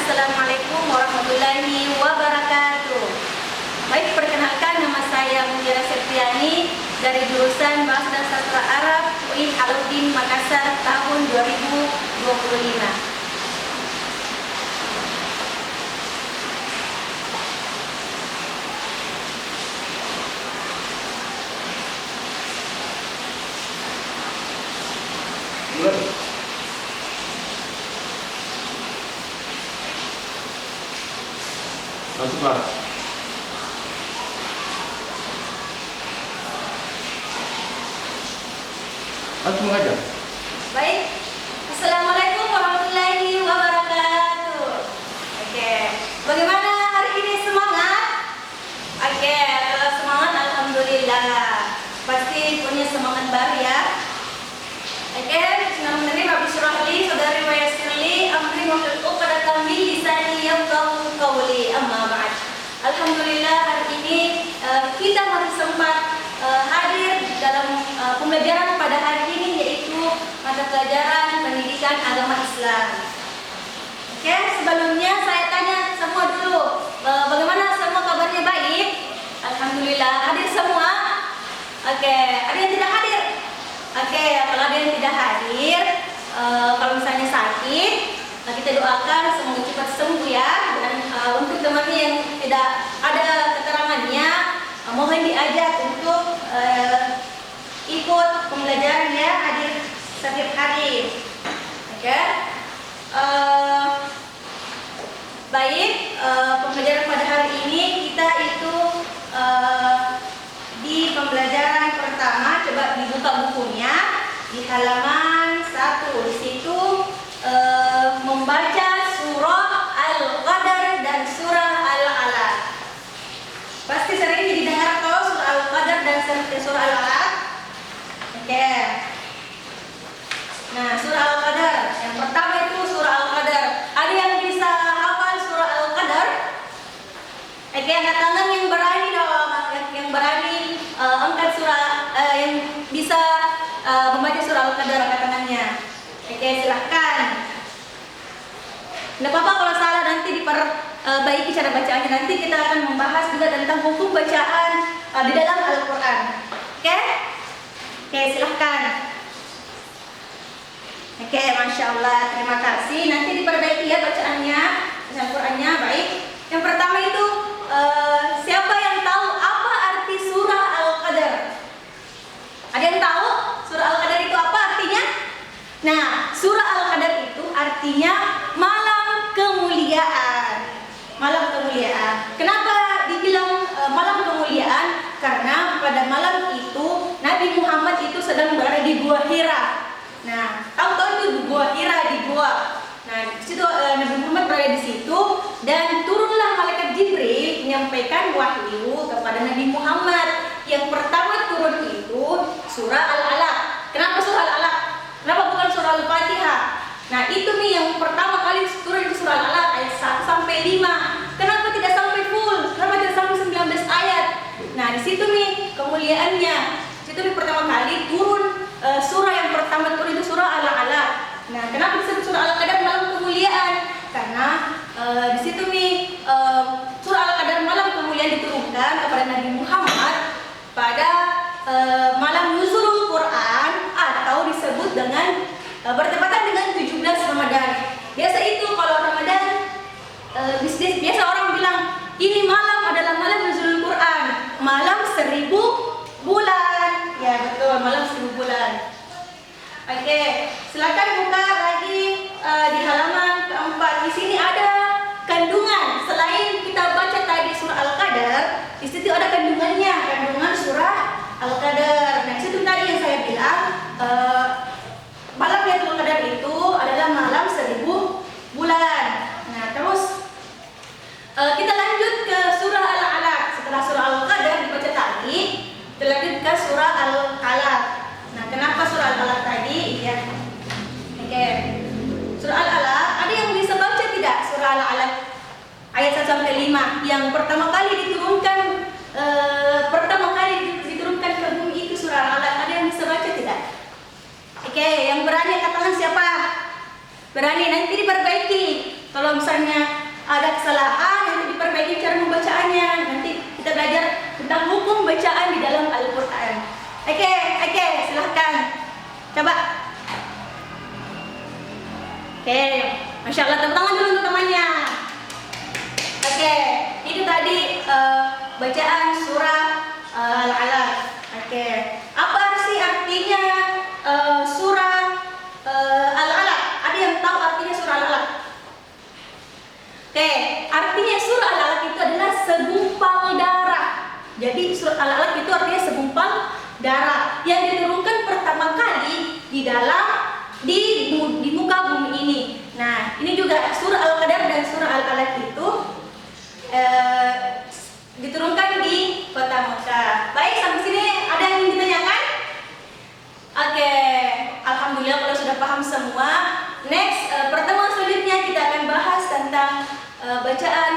Assalamualaikum warahmatullahi wabarakatuh. Baik, perkenalkan, nama saya Mujara Septiani dari jurusan Bahasa dan Sastra Arab UIN Alauddin Makassar tahun 2025. Masuk Pak. Langsung aja. Baik, Assalamualaikum warahmatullahi wabarakatuh. Oke, bagaimana hari ini, semangat? Oke, kalau semangat alhamdulillah. Pasti punya semangat baru ya. Oke, bismillahirrahmanirrahim. Rabbi syrah li sadri wa yassir li amri wahlul 'uqdatam min lisani yafqahu qawli. Amma ba'd. Alhamdulillah, hari ini kita masih sempat hadir dalam pembelajaran pada hari ini, yaitu mata pelajaran pendidikan agama Islam. Oke, sebelumnya saya tanya semua dulu, bagaimana semua kabarnya? Baik? Alhamdulillah. Hadir semua? Oke, ada yang tidak hadir? Oke, kalau ada yang tidak hadir, kalau misalnya sakit, kita doakan semoga cepat sembuh ya. Dan untuk teman-teman yang tidak ada keterangannya, mohon diajak untuk ikut pembelajaran ya, hadir setiap hari. Oke. Baik, pembelajaran pada hari ini kita itu di pembelajaran pertama, coba dibuka bukunya di halaman 1. Di situ membaca surah Al-Qadar dan surah Al-Alaq. Pasti sering didengar kalau surah Al-Qadar dan surah Al-Alaq. Oke. Nah, surah Al-Qadar yang pertama itu surah Al-Qadar. Ada yang bisa hafal surah Al-Qadar? Oke, angkat tangan yang berani dong, yang berani angkat surah, yang bisa membaca surah Al-Qadar, angkat tangannya. Oke, silahkan. Tidak apa-apa kalau salah, nanti diperbaiki cara bacaannya. Nanti kita akan membahas juga tentang hukum bacaan di dalam Al-Quran. Oke? Oke, silahkan. Oke, Masya Allah, terima kasih. Nanti diperbaiki ya bacaannya, Al-Qurannya. Baik. Yang pertama itu, siapa yang tahu apa arti surah Al-Qadar? Ada yang tahu surah Al-Qadar itu apa artinya? Nah, surah Al-Qadar itu artinya malam kemuliaan. Malam kemuliaan. Kenapa dibilang malam kemuliaan? Karena pada malam itu Nabi Muhammad itu sedang berada di Gua Hira. Nah, tahu-tahu itu Gua Hira, di gua. Nah, di situ Nabi Muhammad berada di situ, dan turunlah malaikat Jibril menyampaikan wahyu kepada Nabi Muhammad. Yang pertama turun itu surah Al-Alaq. Kenapa surah Al-Alaq? Kenapa bukan surah Al-Fatihah? Nah, itu nih yang pertama kali turun itu surah Al-Alaq ayat 1 sampai 5. Kenapa tidak sampai full? Kenapa tidak sampai 19 ayat? Nah, di situ nih kemuliaannya. Di situ nih pertama kali turun surah yang pertama turun itu surah Al-Alaq. Nah, kenapa disebut surah Al-Qadar malam kemuliaan? Karena di situ nih surah Al-Qadar malam kemuliaan diturunkan kepada Nabi Muhammad pada malam nuzulul Quran, atau disebut dengan bertepatan dengan 17 Ramadan. Biasa itu kalau Ramadan, biasa orang bilang ini malam adalah malam nuzulul Quran, malam 1000 bulan. Ya betul, malam 1000 bulan. Oke, silakan buka lagi di halaman keempat. Di sini ada kandungan. Selain kita baca tadi surah Al-Qadar, di situ ada kandungannya, kandungan surah Al-Qadar. Nah, di situ tadi yang saya bilang, malam Lailatul Qadar itu adalah malam 1000 bulan. Nah, terus kita lanjut ke surah Al-Alaq. Setelah surah Al-Qadar dibaca tadi, kita lanjut ke surah Al-Alaq. Nah, kenapa surah Al-Alaq tadi? Ya. Oke. Surah Al-Alaq, ada yang bisa baca tidak surah Al-Alaq ayat 1 sampai 5 yang pertama kali diturunkan ke bumi itu surah Al-Alaq? Ada yang bisa baca tidak? Oke, yang berani angkat tangan siapa? Berani, nanti diperbaiki. Kalau misalnya ada kesalahan, nanti diperbaiki cara membacaannya. Nanti kita belajar tentang hukum bacaan di dalam Al-Quran. Oke, silahkan. Coba. Oke, Masya Allah, tepuk tangan dulu untuk temannya. Oke, itu tadi bacaan surah Al-Alaq. Oke, apa sih artinya surah Al-Alaq? Ada yang tahu artinya surah Al-Alaq? Oke, artinya surah Al-Alaq itu adalah segumpal darah. Jadi surah Al-Alaq itu artinya segumpal darah yang diturunkan pertama kali di muka bumi ini. Nah, ini juga surah Al-Qadar dan surah Al-Alaq itu diturunkan di kota Mekah. Baik, sampai sini ada yang ingin ditanyakan? Oke, alhamdulillah kalau sudah paham semua. Next, pertemuan selanjutnya kita akan bahas tentang bacaan